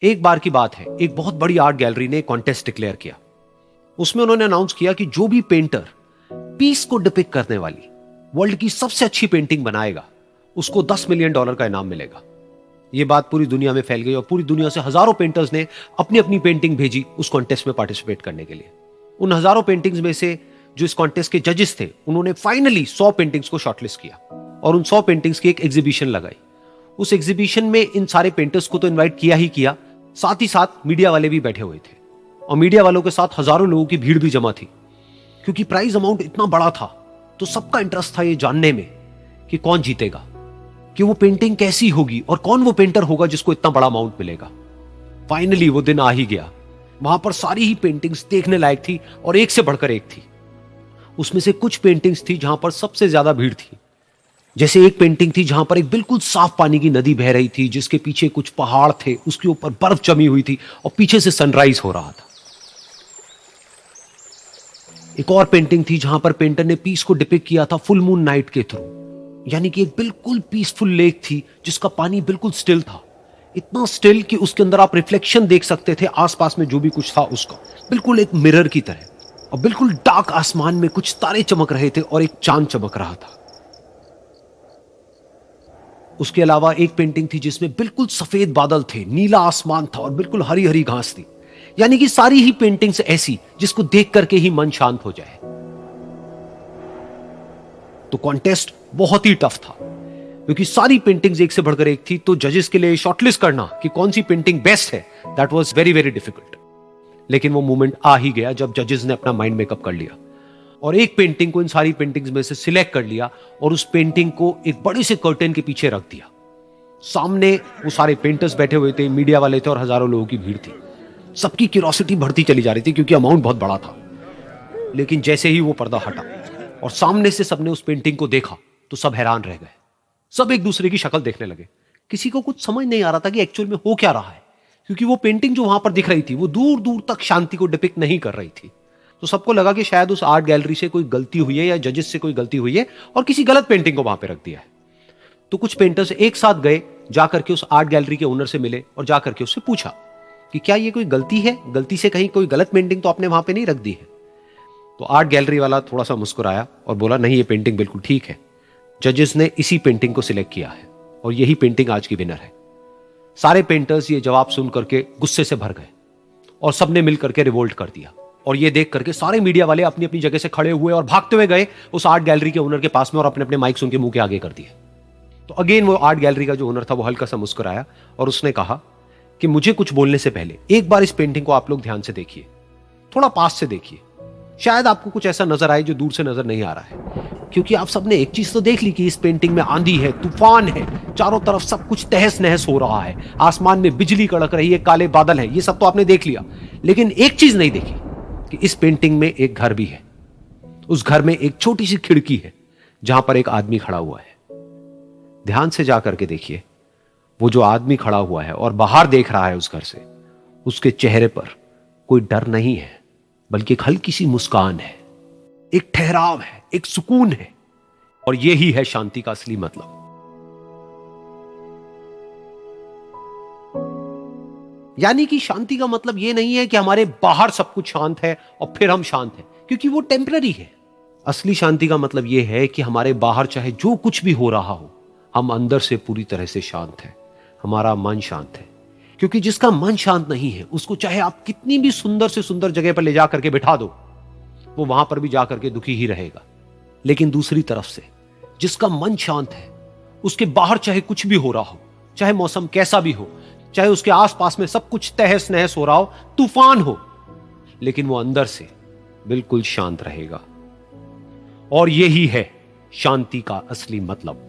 एक बार की बात है, एक बहुत बड़ी आर्ट गैलरी ने कॉन्टेस्ट डिक्लेयर किया। उसमें उन्होंने अनाउंस किया कि जो भी पेंटर पीस को डिपिक्ट करने वाली वर्ल्ड की सबसे अच्छी पेंटिंग बनाएगा उसको $10 मिलियन का इनाम मिलेगा। यह बात पूरी दुनिया में फैल गई और पूरी दुनिया से हजारों पेंटर्स ने अपनी अपनी पेंटिंग भेजी उस कॉन्टेस्ट में पार्टिसिपेट करने के लिए। उन हजारों पेंटिंग्स में से जो इस कॉन्टेस्ट के जजेस थे उन्होंने फाइनली 100 पेंटिंग्स को शॉर्टलिस्ट किया और उन 100 पेंटिंग्स की एक एग्जीबिशन लगाई। उस एग्जीबिशन में इन सारे पेंटर्स को तो इनवाइट किया ही किया, साथ ही साथ मीडिया वाले भी बैठे हुए थे और मीडिया वालों के साथ हजारों लोगों की भीड़ भी जमा थी। क्योंकि प्राइज अमाउंट इतना बड़ा था तो सबका इंटरेस्ट था ये जानने में कि कौन जीतेगा, कि वो पेंटिंग कैसी होगी और कौन वो पेंटर होगा जिसको इतना बड़ा अमाउंट मिलेगा। फाइनली वो दिन आ ही गया। वहां पर सारी ही पेंटिंग्स देखने लायक थी और एक से बढ़कर एक थी। उसमें से कुछ पेंटिंग्स थी जहां पर सबसे ज्यादा भीड़ थी। जैसे एक पेंटिंग थी जहां पर एक बिल्कुल साफ पानी की नदी बह रही थी, जिसके पीछे कुछ पहाड़ थे, उसके ऊपर बर्फ जमी हुई थी और पीछे से सनराइज हो रहा था। एक और पेंटिंग थी जहां पर पेंटर ने पीस को डिपिक्ट किया था फुल मून नाइट के थ्रू, यानी कि एक बिल्कुल पीसफुल लेक थी जिसका पानी बिल्कुल स्टिल था, इतना स्टिल कि उसके अंदर आप रिफ्लेक्शन देख सकते थे आसपास में जो भी कुछ था उसका, बिल्कुल एक मिरर की तरह। और बिल्कुल डार्क आसमान में कुछ तारे चमक रहे थे और एक चांद चमक रहा था। उसके अलावा एक पेंटिंग थी जिसमें बिल्कुल सफेद बादल थे, नीला आसमान था और बिल्कुल हरी हरी घास थी। यानी कि सारी ही पेंटिंग्स ऐसी जिसको देख करके ही मन शांत हो जाए। तो कॉन्टेस्ट बहुत ही टफ था क्योंकि सारी पेंटिंग्स एक से बढ़कर एक थी। तो जजेस के लिए शॉर्टलिस्ट करना कि कौन सी पेंटिंग बेस्ट है, that was very very difficult. लेकिन वो मोमेंट आ ही गया जब जजेस ने अपना माइंड मेकअप कर लिया और एक पेंटिंग को इन सारी पेंटिंग्स में से सिलेक्ट कर लिया और उस पेंटिंग को एक बड़े से कर्टेन के पीछे रख दिया। सामने वो सारे पेंटर्स बैठे हुए थे, मीडिया वाले थे और हजारों लोगों की भीड़ थी। सबकी क्यूरियोसिटी बढ़ती चली जा रही थी क्योंकि अमाउंट बहुत बड़ा था। लेकिन जैसे ही वो पर्दा हटा और सामने से सबने उस पेंटिंग को देखा तो सब हैरान रह गए। सब एक दूसरे की शक्ल देखने लगे। किसी को कुछ समझ नहीं आ रहा था कि एक्चुअल में हो क्या रहा है, क्योंकि वो पेंटिंग जो वहां पर दिख रही थी वो दूर दूर तक शांति को डिपिक्ट नहीं कर रही थी। तो सबको लगा कि शायद उस आर्ट गैलरी से कोई गलती हुई है या जजेस से कोई गलती हुई है और किसी गलत पेंटिंग को वहां पे रख दिया है। तो कुछ पेंटर्स एक साथ गए, जाकर के उस आर्ट गैलरी के ओनर से मिले और जाकर के उससे पूछा कि क्या ये कोई गलती है, गलती से कहीं कोई गलत पेंटिंग तो आपने वहां पे नहीं रख दी है। तो आर्ट गैलरी वाला थोड़ा सा मुस्कुराया और बोला, नहीं ये पेंटिंग बिल्कुल ठीक है, जजेस ने इसी पेंटिंग को सिलेक्ट किया है और यही पेंटिंग आज की विनर है। सारे पेंटर्स ये जवाब सुन करके गुस्से से भर गए और सबने मिल करके रिवोल्ट कर दिया। और ये देख करके सारे मीडिया वाले अपनी अपनी जगह से खड़े हुए और भागते हुए गए उस आर्ट गैलरी के ओनर के पास में और अपने अपने माइक्स उनके मुंह के आगे कर दिए। तो अगेन वो आर्ट गैलरी का जो ओनर था वो हल्का सा मुस्कुराया और उसने कहा कि मुझे कुछ बोलने से पहले एक बार इस पेंटिंग को आप लोग ध्यान से देखिए, थोड़ा पास से देखिए, शायद आपको कुछ ऐसा नजर आए जो दूर से नजर नहीं आ रहा है। क्योंकि आप सबने एक चीज तो देख ली कि इस पेंटिंग में आंधी है, तूफान है, चारों तरफ सब कुछ तहस नहस हो रहा है, आसमान में बिजली कड़क रही है, काले बादल हैं, ये सब तो आपने देख लिया। लेकिन एक चीज नहीं देखी कि इस पेंटिंग में एक घर भी है। उस घर में एक छोटी सी खिड़की है जहां पर एक आदमी खड़ा हुआ है। ध्यान से जाकर के देखिए, वो जो आदमी खड़ा हुआ है और बाहर देख रहा है उस घर से, उसके चेहरे पर कोई डर नहीं है बल्कि एक हल्की सी मुस्कान है, एक ठहराव है, एक सुकून है। और यही है शांति का असली मतलब। यानी कि शांति का मतलब यह नहीं है कि हमारे बाहर सब कुछ शांत है और फिर हम शांत हैं, क्योंकि वो टेम्पररी है। असली शांति का मतलब यह है कि हमारे बाहर चाहे जो कुछ भी हो रहा हो, हम अंदर से पूरी तरह से शांत हैं, हमारा मन शांत है। क्योंकि जिसका मन शांत नहीं है उसको चाहे आप कितनी भी सुंदर से सुंदर जगह पर ले जाकर के बिठा दो, वो वहां पर भी जाकर के दुखी ही रहेगा। लेकिन दूसरी तरफ से जिसका मन शांत है, उसके बाहर चाहे कुछ भी हो रहा हो, चाहे मौसम कैसा भी हो, चाहे उसके आसपास में सब कुछ तहस नहस हो रहा हो, तूफान हो, लेकिन वो अंदर से बिल्कुल शांत रहेगा। और यही है शांति का असली मतलब।